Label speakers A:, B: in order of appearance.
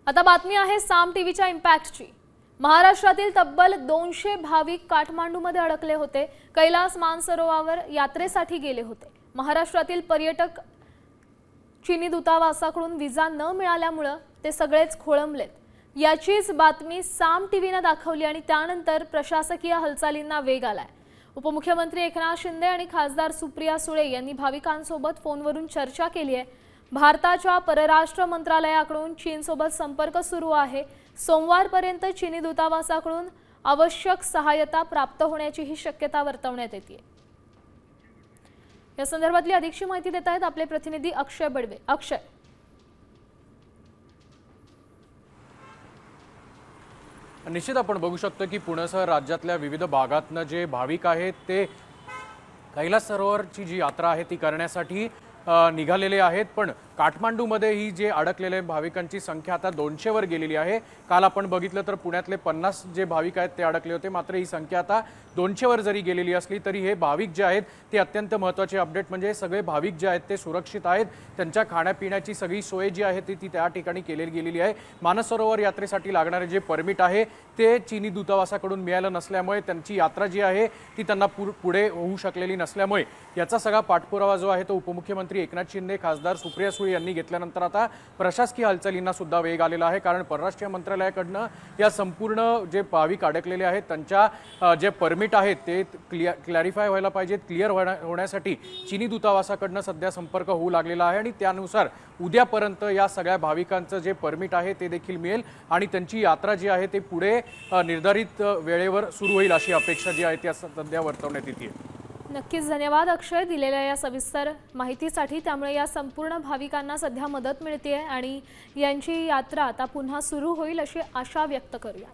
A: आता बातमी आहे साम टीव्हीच्या इम्पॅक्टची। महाराष्ट्रातील तब्बल 200 भाविक काठमांडूमध्ये अडकले होते। कैलास मानसरोवर यात्रेसाठी गेले होते। महाराष्ट्रातील पर्यटक चीनी दूतावासाकडून व्हिसा न मिळाल्यामुळे ते सगळेच खोळंबलेत। याचीच बातमी साम टीव्हीने दाखवली आणि त्यानंतर प्रशासकीय हालचालींना वेग आलाय। उपमुख्यमंत्री एकनाथ शिंदे आणि खासदार सुप्रिया सुळे यांनी भाविकांसोबत फोनवरून चर्चा केली आहे। भारताच्या परराष्ट्र मंत्रालयाकडून चीनसोबत संपर्क सुरू आहे। सोमवारपर्यंत चीनी दूतावासाकडून आवश्यक सहायता प्राप्त होण्याची ही शक्यता वर्तवण्यात येते। या संदर्भातली अधिकची माहिती देत आहेत आपले प्रतिनिधी अक्षय बडवे। अक्षय,
B: निश्चित आपण बघू शकतो की पुण्यासह राज्यातल्या विविध भागातनं जे भाविक आहेत ते कैलास सरोवरची जी यात्रा आहे ती करण्यासाठी निघालेले आहेत। पण काठमांडूमध्ये ही जे अडकलेले भाविकांची संख्या आता 200 वर गेलेली आहे। काल आपण बघितलं तर पुण्यातले 50 जे भाविक आहेत ते अडकले होते, मात्र ही संख्या आता 200 वर जरी गेलेली असली तरी हे भाविक जे आहेत ते अत्यंत महत्त्वाचे अपडेट म्हणजे सगळे भाविक जे आहेत ते सुरक्षित आहेत। त्यांच्या खाण्यापिण्याची सगळी सोय जी आहे ती त्या ठिकाणी केली गेलेली आहे। मानस सरोवर यात्रेसाठी लागणारे जे परमिट आहे ते चीनी दूतावासाकडून मिळालं नसल्यामुळे त्यांची यात्रा जी आहे ती त्यांना पुढे होऊ शकलेली नसल्यामुळे याचा सगळा पाठपुरावा जो आहे तो उपमुख्यमंत्री एकनाथ शिंदे, खासदार सुप्रिया सुळे यांनी घेतल्यानंतर आता प्रशासकीय हालचालींना सुद्धा वेग आलेला आहे। कारण परराष्ट्र मंत्रालयाकडनं या संपूर्ण जे भाविक अडकलेले आहेत त्यांच्या जे परमिट आहेत ते क्लॅरिफाय व्हायला पाहिजेत, क्लिअर होण्यासाठी चीनी दूतावासाकडनं सध्या संपर्क होऊ लागलेला आहे आणि त्यानुसार उद्यापर्यंत या सगळ्या भाविकांचं जे परमिट आहे ते देखील मिळेल आणि त्यांची यात्रा जी आहे ते पुढे निर्धारित वेळेवर सुरू होईल अशी अपेक्षा जी आहे ती सध्या वर्तवण्यात येते।
A: नक्कीच धन्यवाद अक्षय दिलेल्या या सविस्तर माहितीसाठी। त्यामुळे या संपूर्ण भाविकांना सध्या मदत मिळते आणि यांची यात्रा आता पुन्हा सुरू होईल अशी आशा व्यक्त करूया।